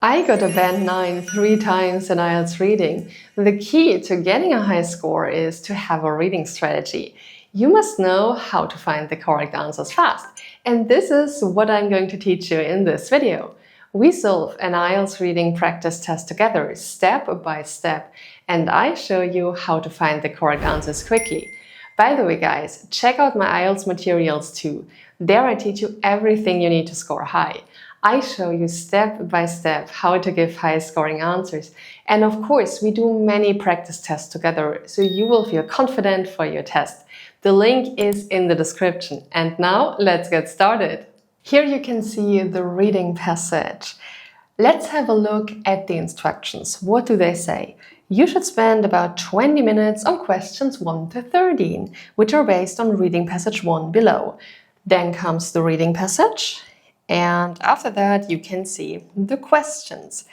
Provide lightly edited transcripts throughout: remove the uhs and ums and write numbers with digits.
I got a band 9 3 times in IELTS reading. The key to getting a high score is to have a reading strategy. You must know how to find the correct answers fast. And this is what I'm going to teach you in this video. We solve an IELTS reading practice test together, step by step, and I show you how to find the correct answers quickly. By the way, guys, check out my IELTS materials too. There I teach you everything you need to score high. I show you step by step how to give high scoring answers. And of course, we do many practice tests together, so you will feel confident for your test. The link is in the description. And now let's get started. Here you can see the reading passage. Let's have a look at the instructions. What do they say? You should spend about 20 minutes on questions 1 to 13, which are based on reading passage 1 below. Then comes the reading passage. And after that, you can see the questions.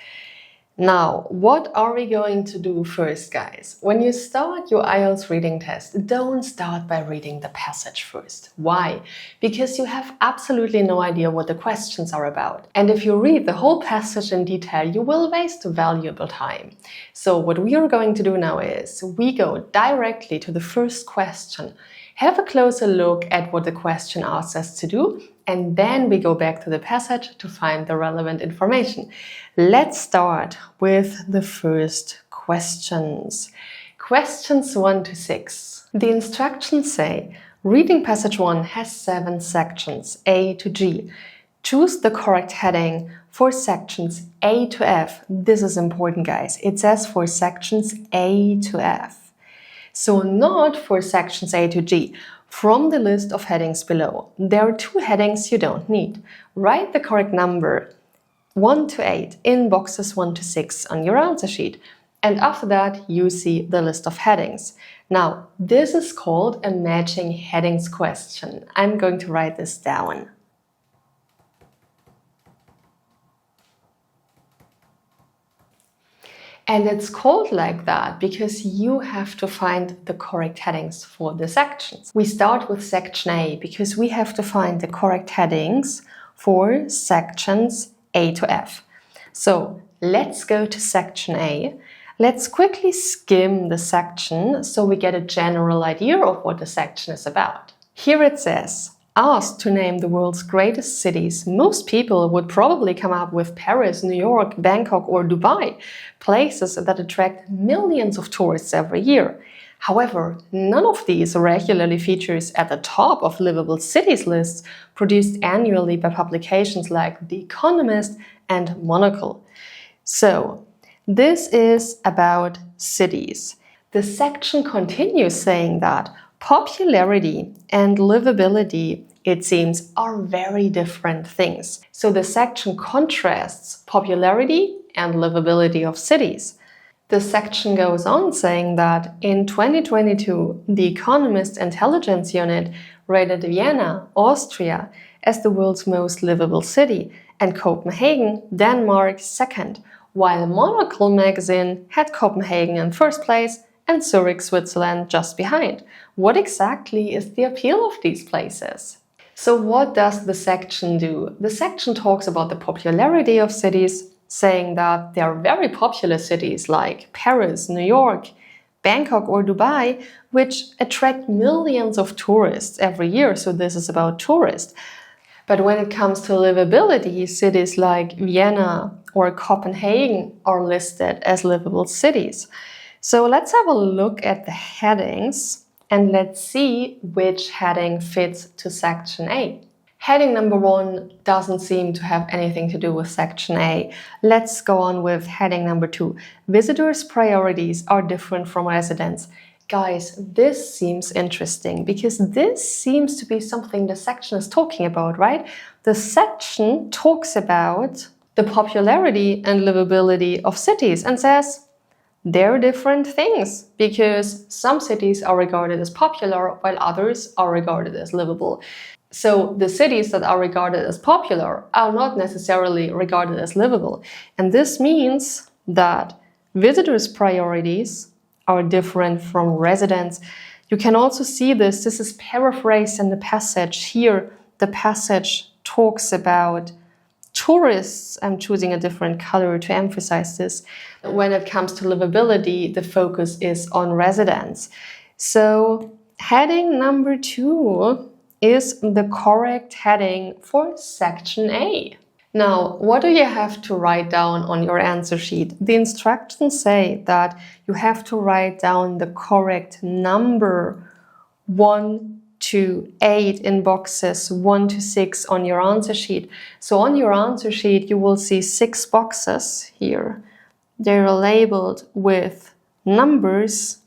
Now, what are we going to do first, guys? When you start your IELTS reading test, don't start by reading the passage first. Why? Because you have absolutely no idea what the questions are about. And if you read the whole passage in detail, you will waste valuable time. So what we are going to do now is we go directly to the first question, have a closer look at what the question asks us to do, and then we go back to the passage to find the relevant information. Let's start with the first questions. Questions 1 to 6. The instructions say, reading passage 1 has 7 sections, A to G. Choose the correct heading for sections A to F. This is important, guys. It says for sections A to F. So not for sections A to G. From the list of headings below, there are 2 headings you don't need. Write the correct number 1 to 8 in boxes 1 to 6 on your answer sheet. And after that, you see the list of headings. Now, this is called a matching headings question. I'm going to write this down. And it's called like that because you have to find the correct headings for the sections. We start with section A because we have to find the correct headings for sections A to F. So let's go to section A. Let's quickly skim the section so we get a general idea of what the section is about. Here it says, asked to name the world's greatest cities, most people would probably come up with Paris, New York, Bangkok or Dubai, places that attract millions of tourists every year. However, none of these regularly features at the top of livable cities lists produced annually by publications like The Economist and Monocle. So, this is about cities. The section continues saying that popularity and livability, it seems, are very different things. So the section contrasts popularity and livability of cities. The section goes on saying that in 2022, the Economist Intelligence Unit rated Vienna, Austria, as the world's most livable city, and Copenhagen, Denmark, second, while Monocle magazine had Copenhagen in first place and Zurich, Switzerland just behind. What exactly is the appeal of these places? So what does the section do? The section talks about the popularity of cities, saying that there are very popular cities like Paris, New York, Bangkok or Dubai, which attract millions of tourists every year, so this is about tourists. But when it comes to livability, cities like Vienna or Copenhagen are listed as livable cities. So let's have a look at the headings and let's see which heading fits to section A. Heading number 1 doesn't seem to have anything to do with section A. Let's go on with heading number 2. Visitors' priorities are different from residents. Guys, this seems interesting because this seems to be something the section is talking about, right? The section talks about the popularity and livability of cities and says, they're different things because some cities are regarded as popular while others are regarded as livable. So the cities that are regarded as popular are not necessarily regarded as livable. And this means that visitors' priorities are different from residents. You can also see this. This is paraphrased in the passage. Here, the passage talks about tourists, I'm choosing a different color to emphasize this. When it comes to livability, the focus is on residents. So heading number 2 is the correct heading for section A. Now, what do you have to write down on your answer sheet? The instructions say that you have to write down the correct number 1 to 8 in boxes 1 to 6 on your answer sheet. So on your answer sheet, you will see 6 boxes here. They're labeled with numbers,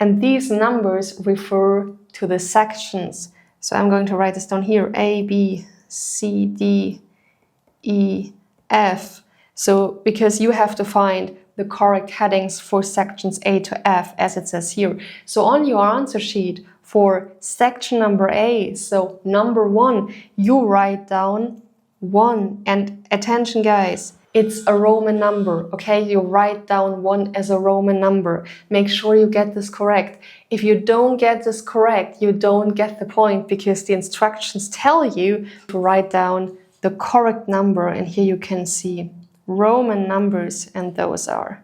and these numbers refer to the sections. So I'm going to write this down here, A, B, C, D, E, F. So because you have to find the correct headings for sections A to F, as it says here. So on your answer sheet for section number A, so number 1, you write down 1. And attention guys, it's a Roman number, okay? You write down 1 as a Roman number. Make sure you get this correct. If you don't get this correct, you don't get the point, because the instructions tell you to write down the correct number. And here you can see Roman numbers, and those are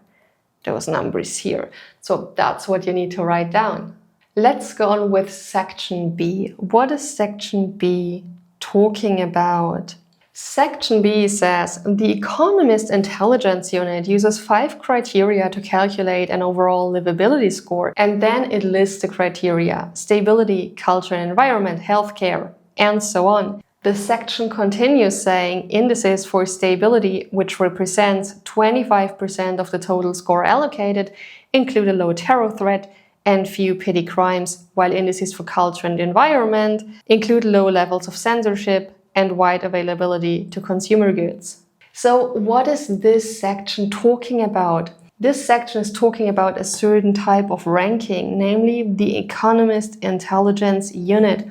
those numbers here. So that's what you need to write down. Let's go on with section B. What is section B talking about? Section B says the Economist Intelligence Unit uses 5 criteria to calculate an overall livability score, and then it lists the criteria: stability, culture and environment, healthcare, and so on. The section continues saying indices for stability, which represents 25% of the total score allocated, include a low terror threat and few petty crimes, while indices for culture and environment include low levels of censorship and wide availability to consumer goods. So what is this section talking about? This section is talking about a certain type of ranking, namely the Economist Intelligence Unit.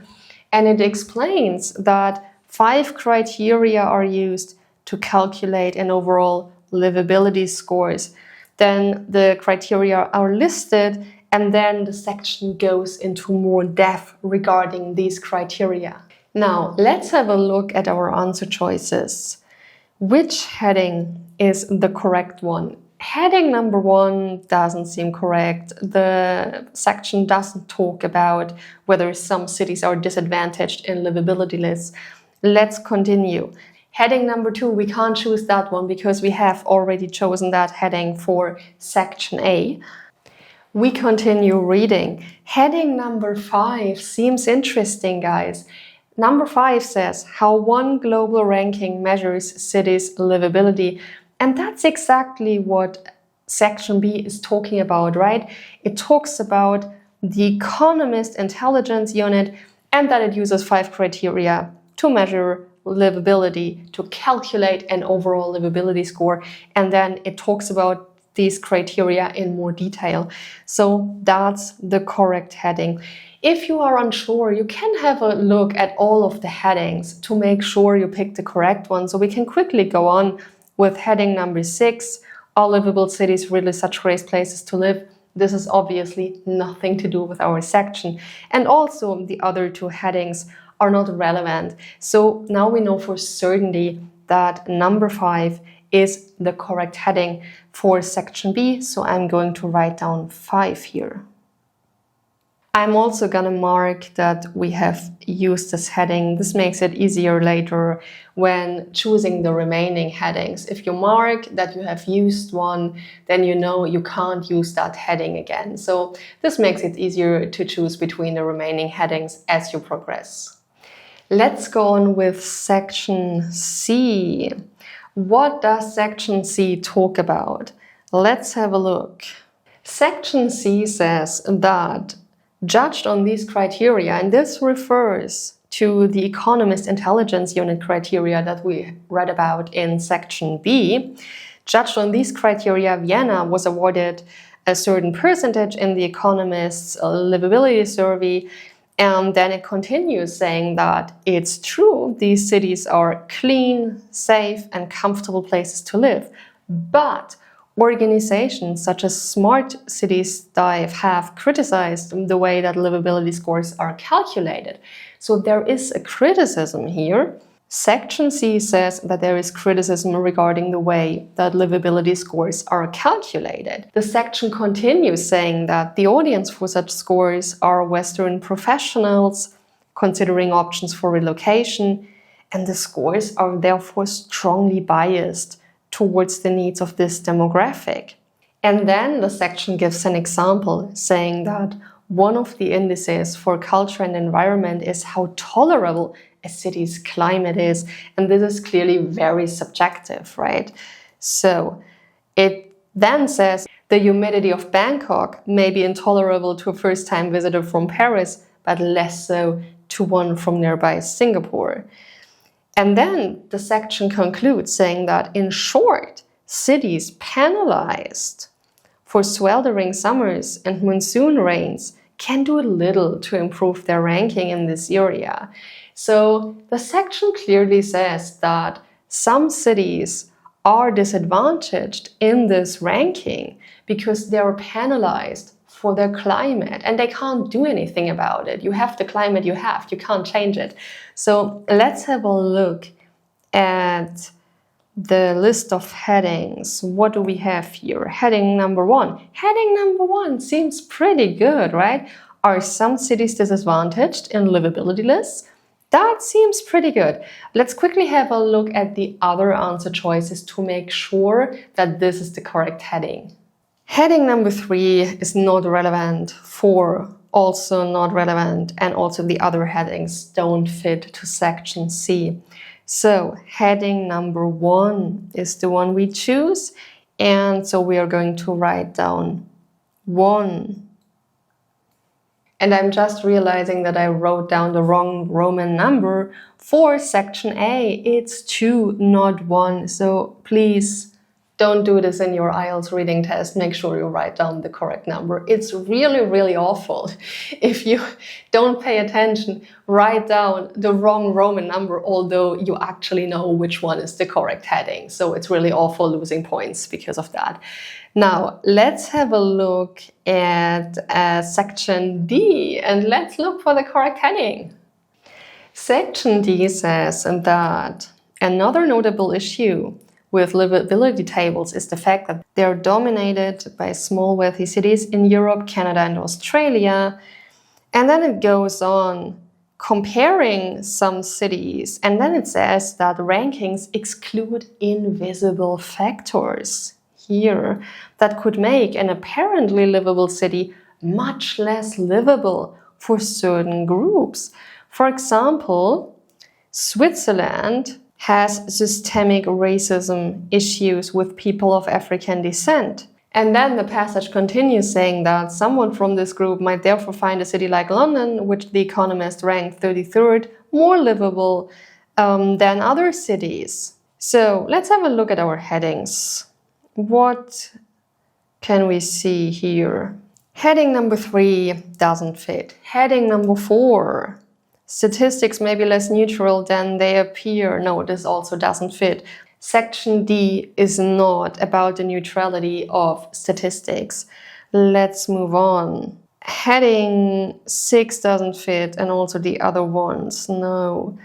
And it explains that 5 criteria are used to calculate an overall livability scores. Then the criteria are listed, and then the section goes into more depth regarding these criteria. Now, let's have a look at our answer choices. Which heading is the correct one? Heading number 1 doesn't seem correct. The section doesn't talk about whether some cities are disadvantaged in livability lists. Let's continue. Heading number 2, we can't choose that one because we have already chosen that heading for section A. We continue reading. Heading number 5 seems interesting, guys. Number 5 says how one global ranking measures cities' livability. And that's exactly what section B is talking about, right? It talks about the Economist Intelligence Unit and that it uses 5 criteria to measure livability, to calculate an overall livability score. And then it talks about these criteria in more detail. So that's the correct heading. If you are unsure, you can have a look at all of the headings to make sure you pick the correct one. So we can quickly go on with heading number 6, are livable cities really such great places to live? This is obviously nothing to do with our section. And also the other 2 headings are not relevant. So now we know for certainty that number 5 is the correct heading for section B. So I'm going to write down 5 here. I'm also going to mark that we have used this heading. This makes it easier later when choosing the remaining headings. If you mark that you have used one, then you know you can't use that heading again. So this makes it easier to choose between the remaining headings as you progress. Let's go on with section C. What does section C talk about? Let's have a look. Section C says that judged on these criteria, and this refers to the Economist Intelligence Unit criteria that we read about in section B. Judged on these criteria, Vienna was awarded a certain percentage in the Economist's livability survey. And then it continues saying that it's true, these cities are clean, safe, and comfortable places to live. But organizations such as Smart Cities Dive have criticized the way that livability scores are calculated. So there is a criticism here. Section C says that there is criticism regarding the way that livability scores are calculated. The section continues saying that the audience for such scores are Western professionals considering options for relocation, and the scores are therefore strongly biased towards the needs of this demographic. And then the section gives an example saying that one of the indices for culture and environment is how tolerable a city's climate is, and this is clearly very subjective, right? So it then says the humidity of Bangkok may be intolerable to a first-time visitor from Paris, but less so to one from nearby Singapore. And then the section concludes saying that, in short, cities penalized for sweltering summers and monsoon rains can do little to improve their ranking in this area. So the section clearly says that some cities are disadvantaged in this ranking because they are penalized for their climate and they can't do anything about it. You have the climate you have, you can't change it. So let's have a look at the list of headings. What do we have here? Heading number 1. Heading number 1 seems pretty good, right? Are some cities disadvantaged in livability lists? That seems pretty good. Let's quickly have a look at the other answer choices to make sure that this is the correct heading. Heading number 3 is not relevant, 4 also not relevant, and also the other headings don't fit to section C. So heading number 1 is the one we choose, and so we are going to write down 1. And I'm just realizing that I wrote down the wrong Roman number for section A. It's 2, not 1. So please don't do this in your IELTS reading test. Make sure you write down the correct number. It's really, really awful. If you don't pay attention, write down the wrong Roman number, although you actually know which one is the correct heading. So it's really awful losing points because of that. Now, let's have a look at section D, and let's look for the correct heading. Section D says that another notable issue with livability tables is the fact that they are dominated by small wealthy cities in Europe, Canada, and Australia. And then it goes on comparing some cities, and then it says that rankings exclude invisible factors here that could make an apparently livable city much less livable for certain groups. For example, Switzerland has systemic racism issues with people of African descent. And then the passage continues saying that someone from this group might therefore find a city like London, which The Economist ranked 33rd, more livable than other cities. So let's have a look at our headings. What can we see here? Heading number 3 doesn't fit. Heading number 4, statistics may be less neutral than they appear. No, this also doesn't fit. Section D is not about the neutrality of statistics. Let's move on. Heading 6 doesn't fit, and also the other ones. No.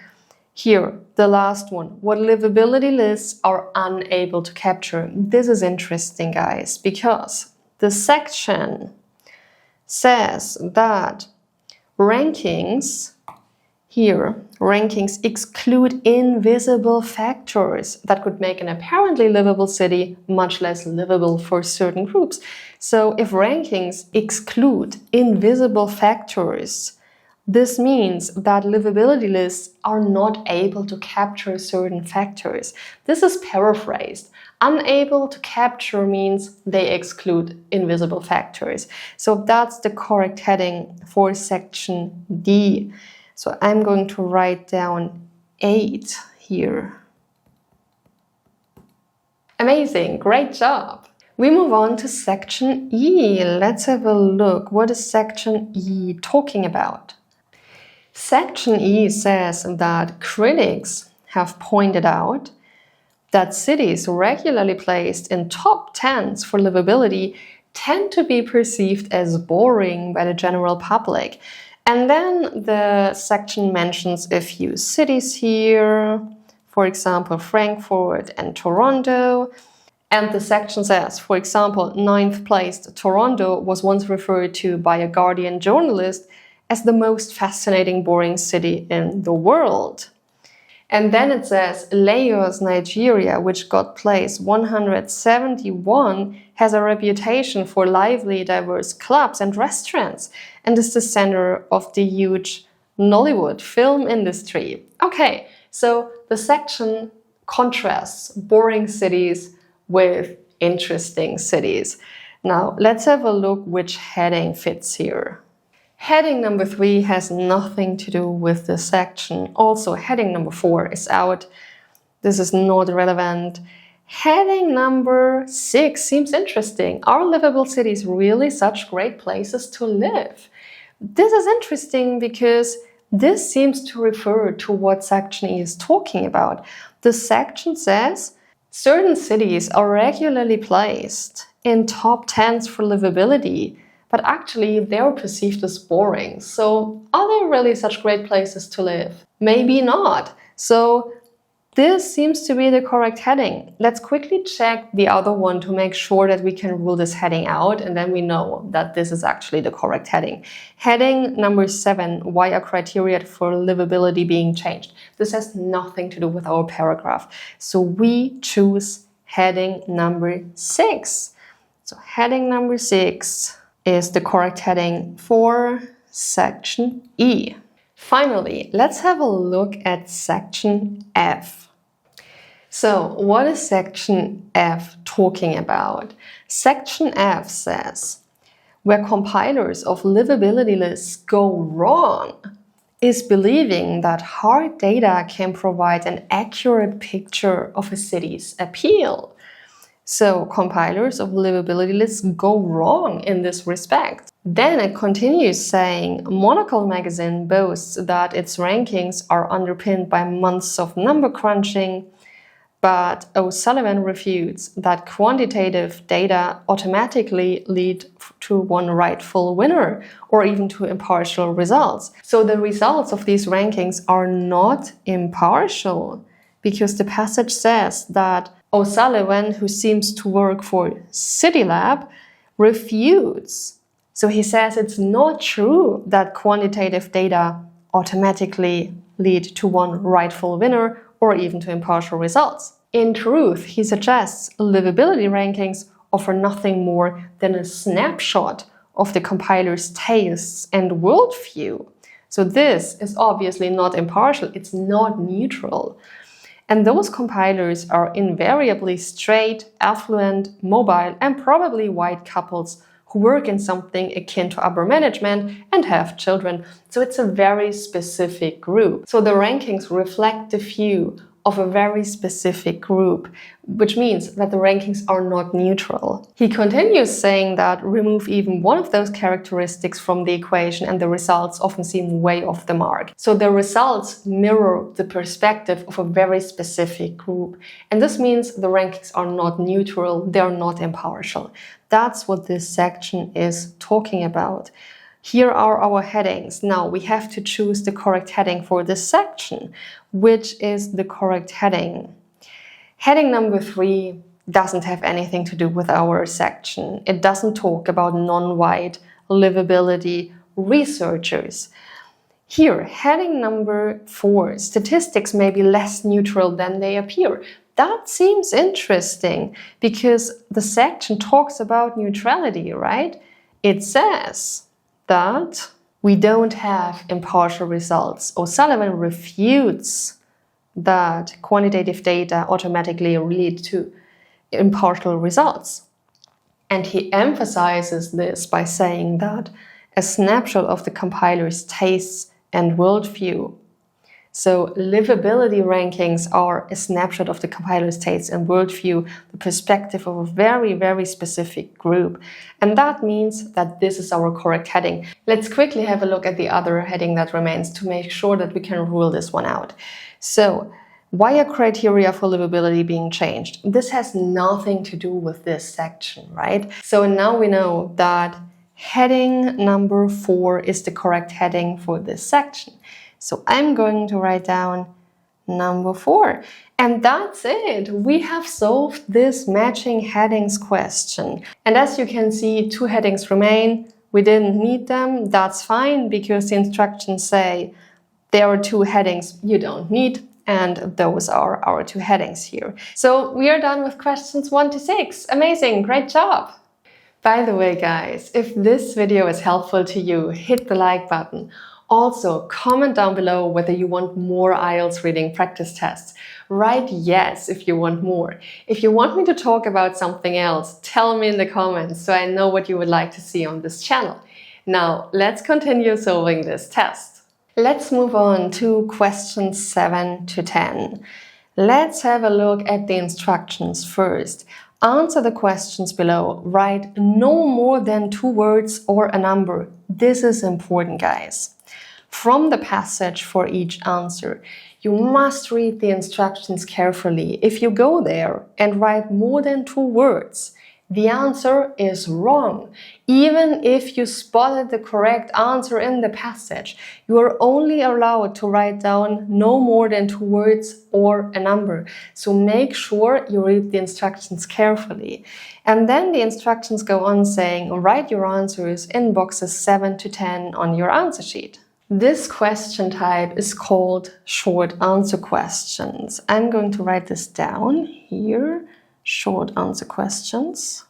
Here, the last one. What livability lists are unable to capture. This is interesting, guys, because the section says that rankings exclude invisible factors that could make an apparently livable city much less livable for certain groups. So if rankings exclude invisible factors, this means that livability lists are not able to capture certain factors. This is paraphrased. Unable to capture means they exclude invisible factors. So that's the correct heading for section D. So I'm going to write down 8 here. Amazing, great job. We move on to section E. Let's have a look. What is section E talking about? Section E says that critics have pointed out that cities regularly placed in top 10s for livability tend to be perceived as boring by the general public. And then the section mentions a few cities here, for example, Frankfurt and Toronto. And the section says, for example, 9th placed Toronto was once referred to by a Guardian journalist as the most fascinating, boring city in the world. And then it says Lagos, Nigeria, which got place 171, has a reputation for lively, diverse clubs and restaurants and is the center of the huge Nollywood film industry. Okay, so the section contrasts boring cities with interesting cities. Now, let's have a look which heading fits here. Heading number 3 has nothing to do with this section. Also, heading number 4 is out. This is not relevant. Heading number 6 seems interesting. Are livable cities really such great places to live? This is interesting because this seems to refer to what section E is talking about. The section says certain cities are regularly placed in top 10s for livability, but actually they're perceived as boring. So are they really such great places to live? Maybe not. So this seems to be the correct heading. Let's quickly check the other one to make sure that we can rule this heading out, and then we know that this is actually the correct heading. Heading number 7, why are criteria for livability being changed? This has nothing to do with our paragraph. So we choose heading number 6. So heading number 6 is the correct heading for section E. Finally, let's have a look at section F. So, what is section F talking about? Section F says, where compilers of livability lists go wrong is believing that hard data can provide an accurate picture of a city's appeal. So compilers of livability lists go wrong in this respect. Then it continues saying, Monocle magazine boasts that its rankings are underpinned by months of number crunching, but O'Sullivan refutes that quantitative data automatically lead to one rightful winner or even to impartial results. So the results of these rankings are not impartial because the passage says that O'Sullivan, who seems to work for CityLab, refutes. So he says it's not true that quantitative data automatically lead to one rightful winner or even to impartial results. In truth, he suggests livability rankings offer nothing more than a snapshot of the compiler's tastes and worldview. So this is obviously not impartial, it's not neutral. And those compilers are invariably straight, affluent, mobile, and probably white couples who work in something akin to upper management and have children. So it's a very specific group. So the rankings reflect the view of a very specific group, which means that the rankings are not neutral. He continues saying that remove even one of those characteristics from the equation and the results often seem way off the mark. So the results mirror the perspective of a very specific group. And this means the rankings are not neutral, they're not impartial. That's what this section is talking about. Here are our headings. Now we have to choose the correct heading for this section. Which is the correct heading? Heading number 3 doesn't have anything to do with our section. It doesn't talk about non-white livability researchers. Here, heading number 4, statistics may be less neutral than they appear. That seems interesting because the section talks about neutrality, right? It says that we don't have impartial results. O'Sullivan refutes that quantitative data automatically lead to impartial results. And he emphasizes this by saying that a snapshot of the compiler's tastes and worldview. So livability rankings are a snapshot of the compiler's tastes and worldview, the perspective of a very, very specific group. And that means that this is our correct heading. Let's quickly have a look at the other heading that remains to make sure that we can rule this one out. So, why are criteria for livability being changed? This has nothing to do with this section, right? So now we know that heading number 4 is the correct heading for this section. So I'm going to write down number 4. And that's it. We have solved this matching headings question. And as you can see, 2 headings remain. We didn't need them. That's fine because the instructions say there are 2 headings you don't need. And those are our 2 headings here. So we are done with questions 1 to 6. Amazing. Great job. By the way, guys, if this video is helpful to you, hit the like button. Also, comment down below whether you want more IELTS reading practice tests. Write yes if you want more. If you want me to talk about something else, tell me in the comments so I know what you would like to see on this channel. Now, let's continue solving this test. Let's move on to questions 7 to 10. Let's have a look at the instructions first. Answer the questions below. Write no more than 2 words or a number. This is important, guys. From the passage for each answer, you must read the instructions carefully. If you go there and write more than 2 words, the answer is wrong. Even if you spotted the correct answer in the passage, you are only allowed to write down no more than 2 words or a number. So make sure you read the instructions carefully. And then the instructions go on saying, write your answers in boxes 7 to 10 on your answer sheet. This question type is called short answer questions. I'm going to write this down here. Short answer questions.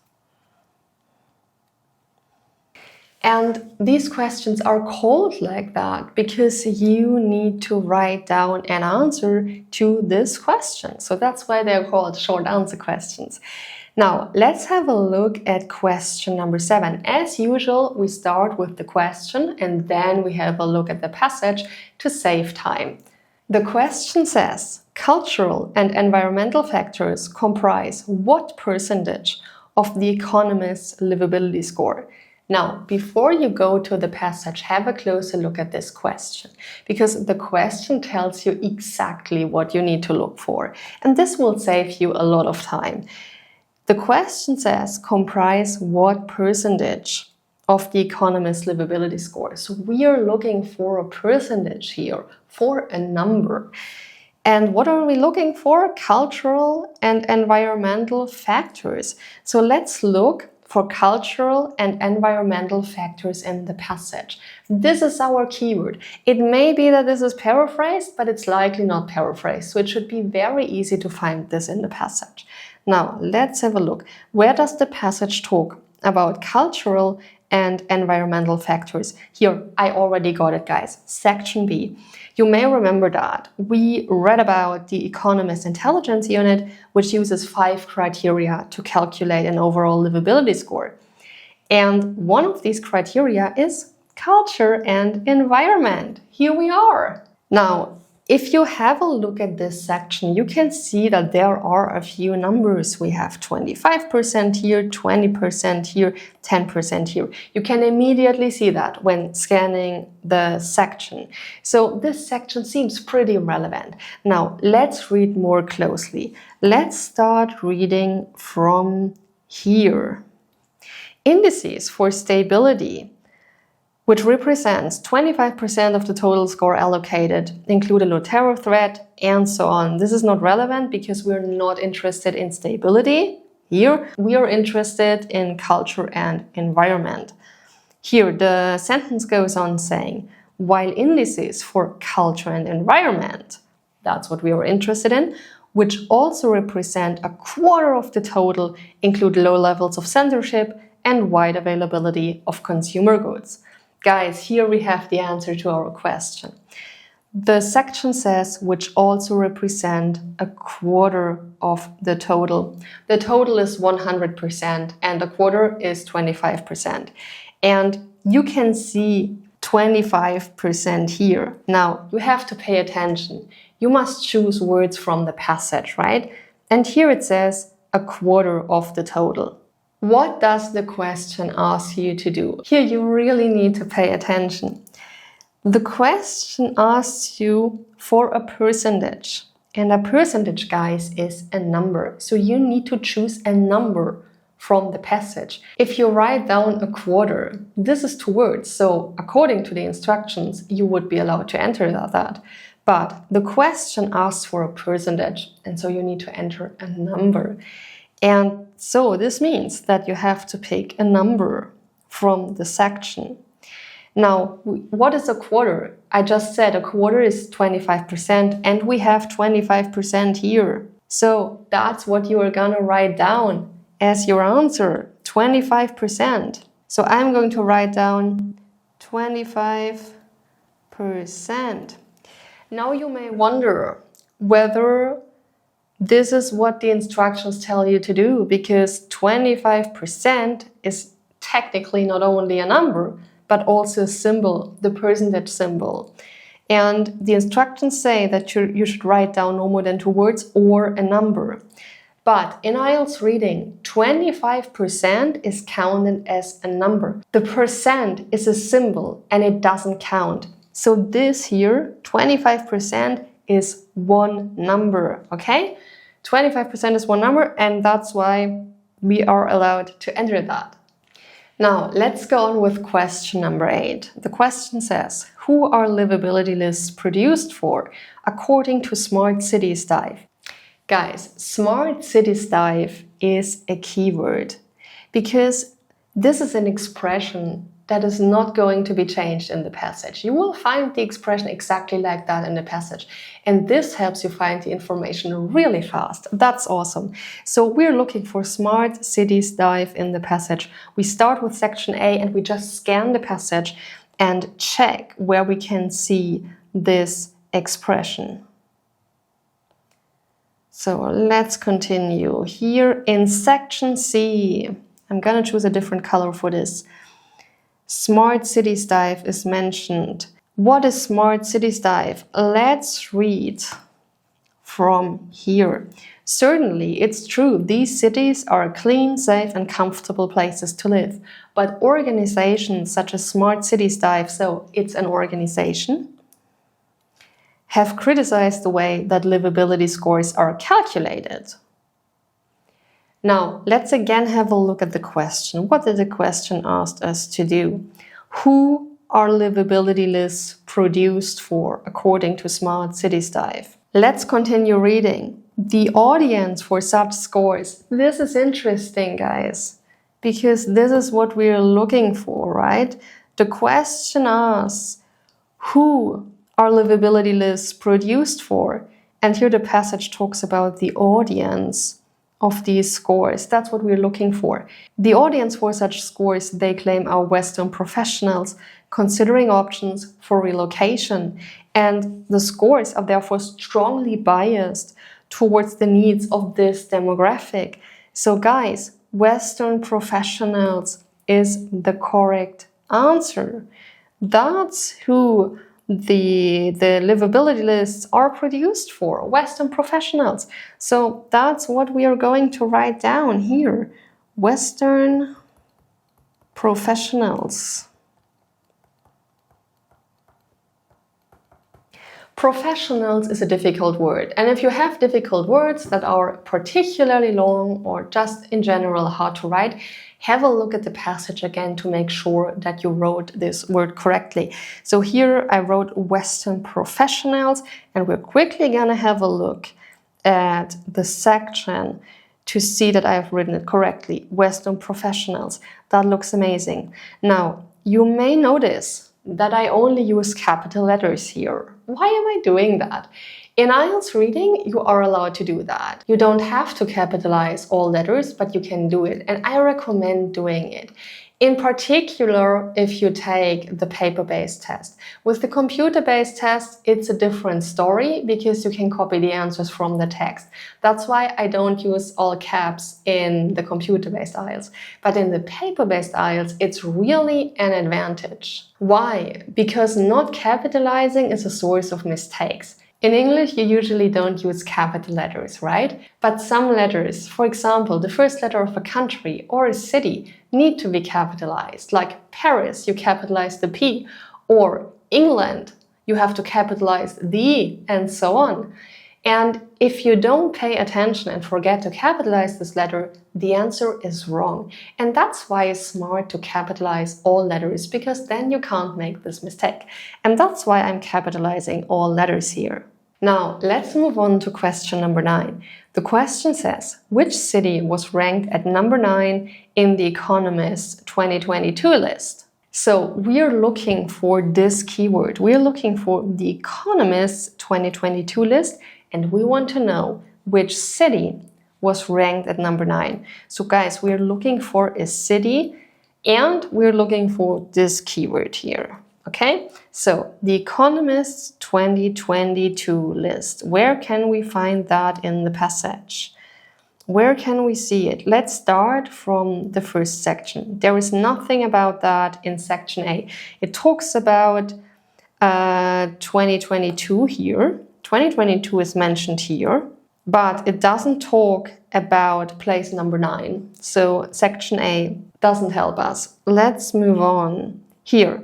And these questions are called like that because you need to write down an answer to this question. So that's why they're called short answer questions. Now, let's have a look at question number 7. As usual, we start with the question and then we have a look at the passage to save time. The question says, cultural and environmental factors comprise what percentage of the economist's livability score? Now, before you go to the passage, have a closer look at this question, because the question tells you exactly what you need to look for, and this will save you a lot of time. The question says, comprise what percentage of the economist's livability score? So we are looking for a percentage here, for a number. And what are we looking for? Cultural and environmental factors. So let's look for cultural and environmental factors in the passage. This is our keyword. It may be that this is paraphrased, but it's likely not paraphrased. So it should be very easy to find this in the passage. Now, let's have a look. Where does the passage talk about cultural and environmental factors? Here, I already got it, guys. Section B. You may remember that we read about the Economist Intelligence Unit, which uses 5 criteria to calculate an overall livability score. And one of these criteria is culture and environment. Here we are. Now, if you have a look at this section, you can see that there are a few numbers. We have 25% here, 20% here, 10% here. You can immediately see that when scanning the section. So this section seems pretty relevant. Now, let's read more closely. Let's start reading from here. Indices for stability, which represents 25% of the total score allocated, include a low terror threat, and so on. This is not relevant because we're not interested in stability. Here, we are interested in culture and environment. Here, the sentence goes on saying, while indices for culture and environment, that's what we are interested in, which also represent a quarter of the total, include low levels of censorship and wide availability of consumer goods. Guys, here we have the answer to our question. The section says, which also represent a quarter of the total. The total is 100% and a quarter is 25%. And you can see 25% here. Now, you have to pay attention. You must choose words from the passage, right? And here it says a quarter of the total. What does the question ask you to do? Here you really need to pay attention. The question asks you for a percentage. And a percentage, guys, is a number. So you need to choose a number from the passage. If you write down a quarter, this is 2 words, so according to the instructions, you would be allowed to enter that. But the question asks for a percentage, and so you need to enter a number. And so this means that you have to pick a number from the section. Now, what is a quarter? I just said a quarter is 25%, and we have 25% here. So that's what you are gonna write down as your answer, 25%. So I'm going to write down 25%. Now you may wonder whether this is what the instructions tell you to do, because 25% is technically not only a number, but also a symbol, the percentage symbol. And the instructions say that you should write down no more than 2 words or a number. But in IELTS reading, 25% is counted as a number. The percent is a symbol and it doesn't count. So this here, 25% is one number, okay? 25% is one number, and that's why we are allowed to enter that. Now, let's go on with question number 8. The question says, who are livability lists produced for according to Smart Cities Dive? Guys, Smart Cities Dive is a keyword because this is an expression that is not going to be changed in the passage. You will find the expression exactly like that in the passage. And this helps you find the information really fast. That's awesome. So we're looking for Smart Cities Dive in the passage. We start with section A and we just scan the passage and check where we can see this expression. So let's continue. Here in section C, I'm gonna choose a different color for this. Smart Cities Dive is mentioned. What is Smart Cities Dive? Let's read from here. Certainly, it's true, these cities are clean, safe and comfortable places to live. But organizations such as Smart Cities Dive, so it's an organization, have criticized the way that livability scores are calculated. Now, let's again have a look at the question. What did the question ask us to do? Who are livability lists produced for according to Smart Cities Dive? Let's continue reading. The audience for such scores. This is interesting, guys, because this is what we're looking for, right? The question asks, who are livability lists produced for? And here the passage talks about the audience of these scores. That's what we're looking for. The audience for such scores, they claim, are Western professionals considering options for relocation. And the scores are therefore strongly biased towards the needs of this demographic. So guys, Western professionals is the correct answer. That's who the livability lists are produced for, Western professionals. So that's what we are going to write down here. Western professionals. Professionals is a difficult word, and if you have difficult words that are particularly long or just in general hard to write, have a look at the passage again to make sure that you wrote this word correctly. So here I wrote Western professionals, and we're quickly gonna have a look at the section to see that I have written it correctly. Western professionals. That looks amazing. Now, you may notice that I only use capital letters here. Why am I doing that? In IELTS reading, you are allowed to do that. You don't have to capitalize all letters, but you can do it. And I recommend doing it. In particular, if you take the paper-based test. With the computer-based test, it's a different story because you can copy the answers from the text. That's why I don't use all caps in the computer-based IELTS. But in the paper-based IELTS, it's really an advantage. Why? Because not capitalizing is a source of mistakes. In English, you usually don't use capital letters, right? But some letters, for example, the first letter of a country or a city, need to be capitalized. Like Paris, you capitalize the P, or England, you have to capitalize the E, and so on. And if you don't pay attention and forget to capitalize this letter, the answer is wrong. And that's why it's smart to capitalize all letters, because then you can't make this mistake. And that's why I'm capitalizing all letters here. Now, let's move on to question number 9. The question says, which city was ranked at number 9 in The Economist 2022 list? So we're looking for this keyword. We're looking for The Economist 2022 list, and we want to know which city was ranked at number 9. So guys, we're looking for a city and we're looking for this keyword here. Okay, so The Economist 2022 list. Where can we find that in the passage? Where can we see it? Let's start from the first section. There is nothing about that in section A. It talks about 2022 here. 2022 is mentioned here, but it doesn't talk about place number 9. So section A doesn't help us. Let's move on here.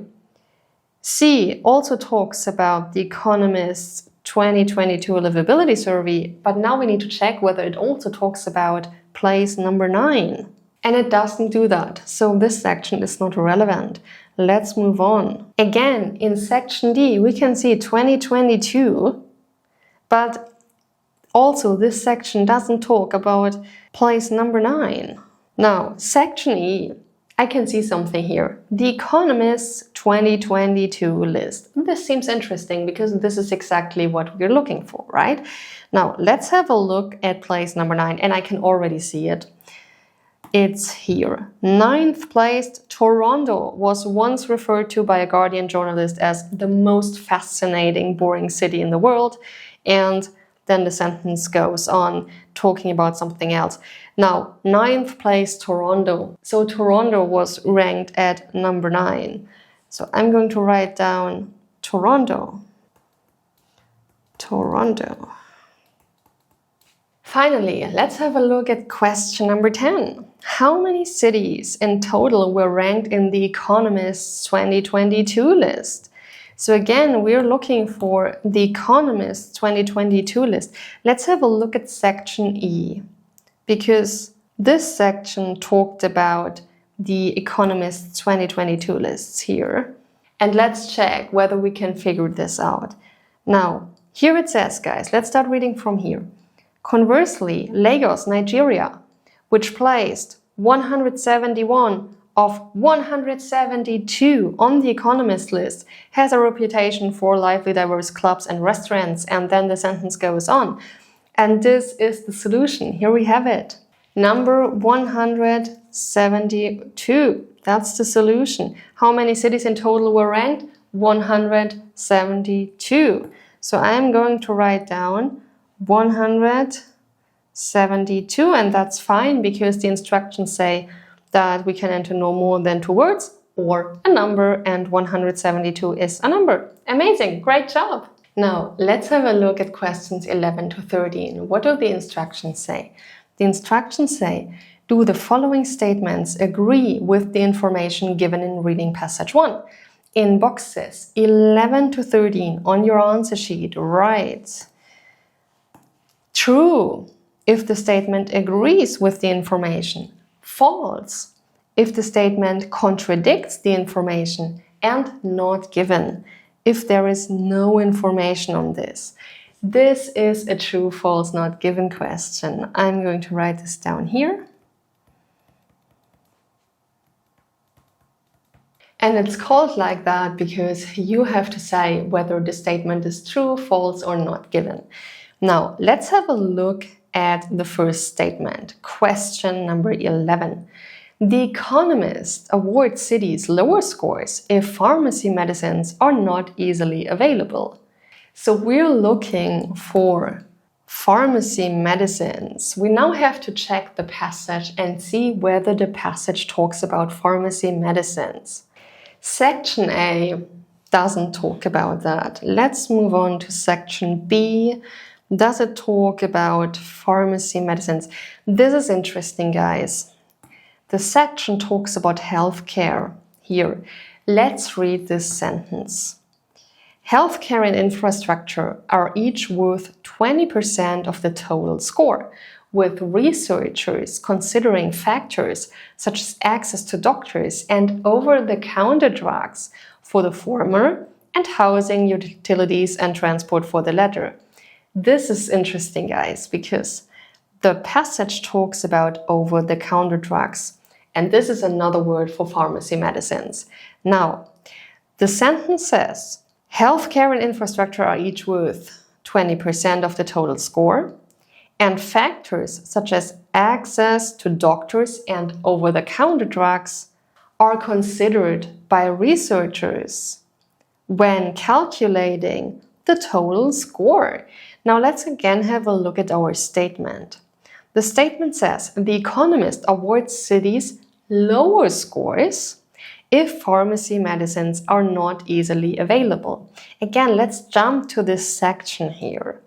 C also talks about The Economist's 2022 livability survey, but now we need to check whether it also talks about place number 9. And it doesn't do that, so this section is not relevant. Let's move on. Again, in section D, we can see 2022, but also this section doesn't talk about place number 9. Now, section E, I can see something here. The Economist's 2022 list. This seems interesting because this is exactly what we're looking for, right? Now, let's have a look at place number 9, and I can already see it. It's here. 9th place, Toronto was once referred to by a Guardian journalist as the most fascinating, boring city in the world. And then the sentence goes on talking about something else. Now, 9th place, Toronto. So Toronto was ranked at number 9. So I'm going to write down Toronto. Toronto. Finally, let's have a look at question number 10. How many cities in total were ranked in The Economist's 2022 list? So again, we're looking for The Economist 2022 list. Let's have a look at section E, because this section talked about The Economist 2022 lists here. And let's check whether we can figure this out. Now, here it says, guys, let's start reading from here. Conversely, Lagos, Nigeria, which placed 171 of 172 on The Economist list, has a reputation for lively, diverse clubs and restaurants, and then the sentence goes on. And this is the solution. Here we have it. Number 172. That's the solution. How many cities in total were ranked? 172. So I'm going to write down 172, and that's fine because the instructions say that we can enter no more than 2 words or a number, and 172 is a number. Amazing, great job! Now, let's have a look at questions 11 to 13. What do the instructions say? The instructions say, do the following statements agree with the information given in reading passage 1? In boxes 11 to 13 on your answer sheet, write true if the statement agrees with the information, false if the statement contradicts the information, and not given if there is no information on this. This is a true, false, not given question. I'm going to write this down here. And it's called like that because you have to say whether the statement is true, false, or not given. Now, let's have a look at the first statement. Question number 11. The Economist awards cities lower scores if pharmacy medicines are not easily available. So we're looking for pharmacy medicines. We now have to check the passage and see whether the passage talks about pharmacy medicines. Section A doesn't talk about that. Let's move on to section B. Does it talk about pharmacy medicines? This is interesting, guys. The section talks about healthcare here. Let's read this sentence. Healthcare and infrastructure are each worth 20% of the total score, with researchers considering factors such as access to doctors and over-the-counter drugs for the former and housing, utilities, and transport for the latter. This is interesting, guys, because the passage talks about over-the-counter drugs, and this is another word for pharmacy medicines. Now, the sentence says, healthcare and infrastructure are each worth 20% of the total score, and factors such as access to doctors and over-the-counter drugs are considered by researchers when calculating the total score. Now let's again have a look at our statement. The statement says, the Economist awards cities lower scores if pharmacy medicines are not easily available. Again, let's jump to this section here.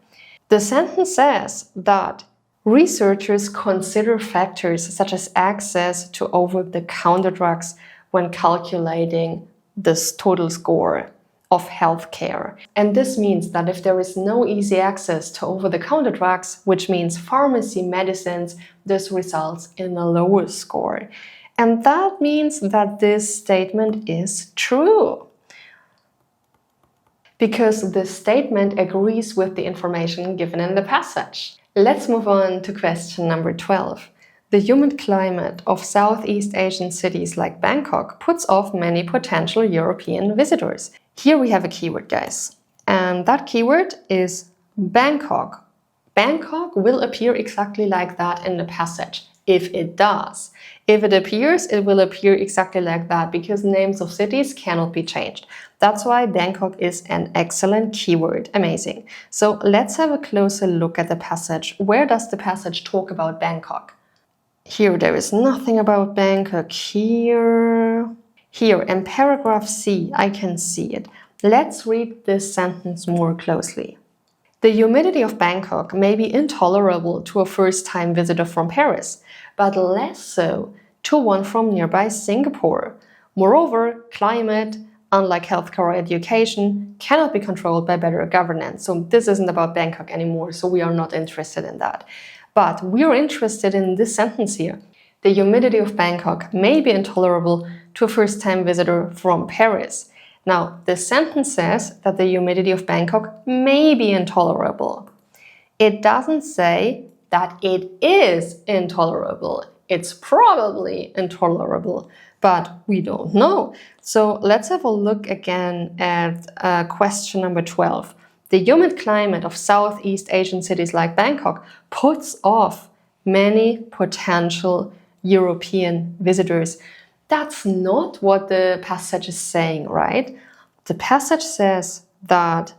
The sentence says that researchers consider factors such as access to over-the-counter drugs when calculating this total score of healthcare. And this means that if there is no easy access to over-the-counter drugs, which means pharmacy medicines, this results in a lower score. And that means that this statement is true, because this statement agrees with the information given in the passage. Let's move on to question number 12. The humid climate of Southeast Asian cities like Bangkok puts off many potential European visitors. Here we have a keyword, guys, and that keyword is Bangkok. Bangkok will appear exactly like that in the passage, if it does. If it appears, it will appear exactly like that, because names of cities cannot be changed. That's why Bangkok is an excellent keyword. Amazing. So let's have a closer look at the passage. Where does the passage talk about Bangkok? Here, there is nothing about Bangkok. Here, in paragraph C, I can see it. Let's read this sentence more closely. The humidity of Bangkok may be intolerable to a first-time visitor from Paris, but less so to one from nearby Singapore. Moreover, climate, unlike healthcare or education, cannot be controlled by better governance. So this isn't about Bangkok anymore, so we are not interested in that. But we are interested in this sentence here. The humidity of Bangkok may be intolerable to a first-time visitor from Paris. Now, the sentence says that the humidity of Bangkok may be intolerable. It doesn't say that it is intolerable. It's probably intolerable, but we don't know. So let's have a look again at question number 12. The humid climate of Southeast Asian cities like Bangkok puts off many potential European visitors. That's not what the passage is saying, right? The passage says that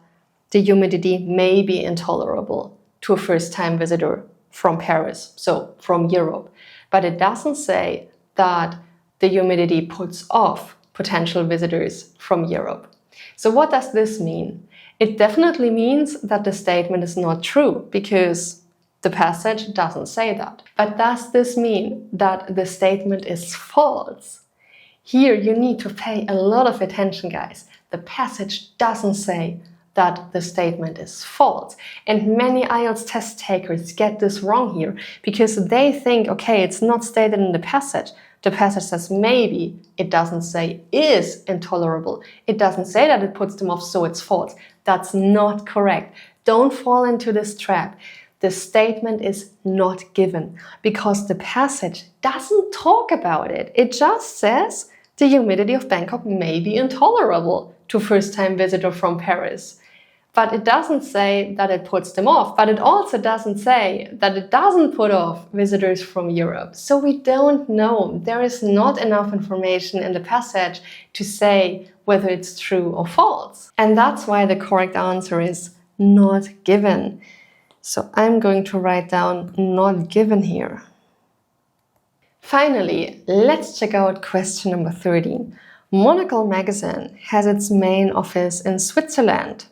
the humidity may be intolerable to a first-time visitor from Paris, so from Europe. But it doesn't say that the humidity puts off potential visitors from Europe. So what does this mean? It definitely means that the statement is not true, because the passage doesn't say that. But does this mean that the statement is false? Here you need to pay a lot of attention, guys. The passage doesn't say that the statement is false. And many IELTS test takers get this wrong here, because they think, okay, it's not stated in the passage. The passage says maybe. It doesn't say is intolerable. It doesn't say that it puts them off, so it's false. That's not correct. Don't fall into this trap. The statement is not given because the passage doesn't talk about it. It just says the humidity of Bangkok may be intolerable to a first-time visitor from Paris. But it doesn't say that it puts them off. But it also doesn't say that it doesn't put off visitors from Europe. So we don't know. There is not enough information in the passage to say whether it's true or false. And that's why the correct answer is not given. So I'm going to write down not given here. Finally, let's check out question number 13. Monocle magazine has its main office in Switzerland.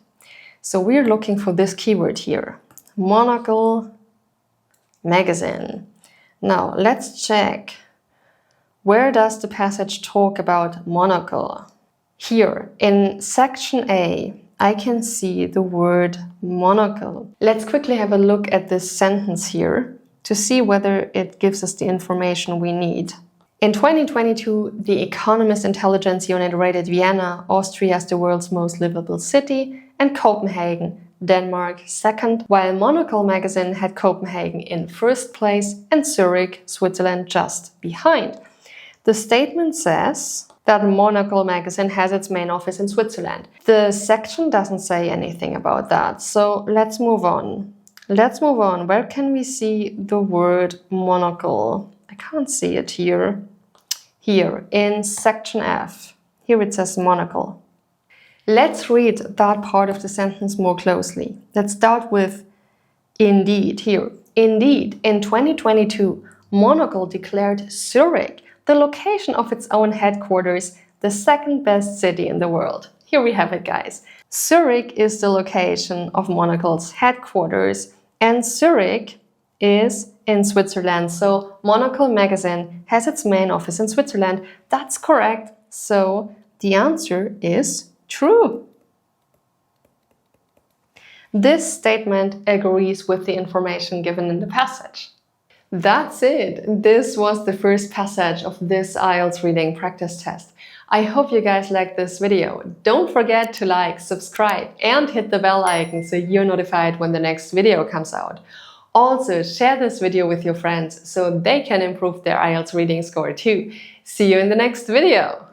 So we're looking for this keyword here, Monocle magazine. Now let's check. Where does the passage talk about Monocle? Here in section A, I can see the word monocle. Let's quickly have a look at this sentence here to see whether it gives us the information we need. In 2022, the Economist Intelligence Unit rated Vienna, Austria as the world's most livable city and Copenhagen, Denmark, second, while Monocle magazine had Copenhagen in first place and Zurich, Switzerland just behind. The statement says that Monocle magazine has its main office in Switzerland. The section doesn't say anything about that, so let's move on. Where can we see the word monocle? I can't see it here. Here, in section F. Here it says monocle. Let's read that part of the sentence more closely. Let's start with indeed here. Indeed, in 2022, Monocle declared Zurich the location of its own headquarters, the second best city in the world. Here we have it, guys. Zurich is the location of Monocle's headquarters, and Zurich is in Switzerland. So Monocle magazine has its main office in Switzerland. That's correct. So the answer is true. This statement agrees with the information given in the passage. That's it. This was the first passage of this IELTS reading practice test. I hope you guys liked this video. Don't forget to like, subscribe and hit the bell icon so you're notified when the next video comes out. Also, share this video with your friends so they can improve their IELTS reading score too. See you in the next video!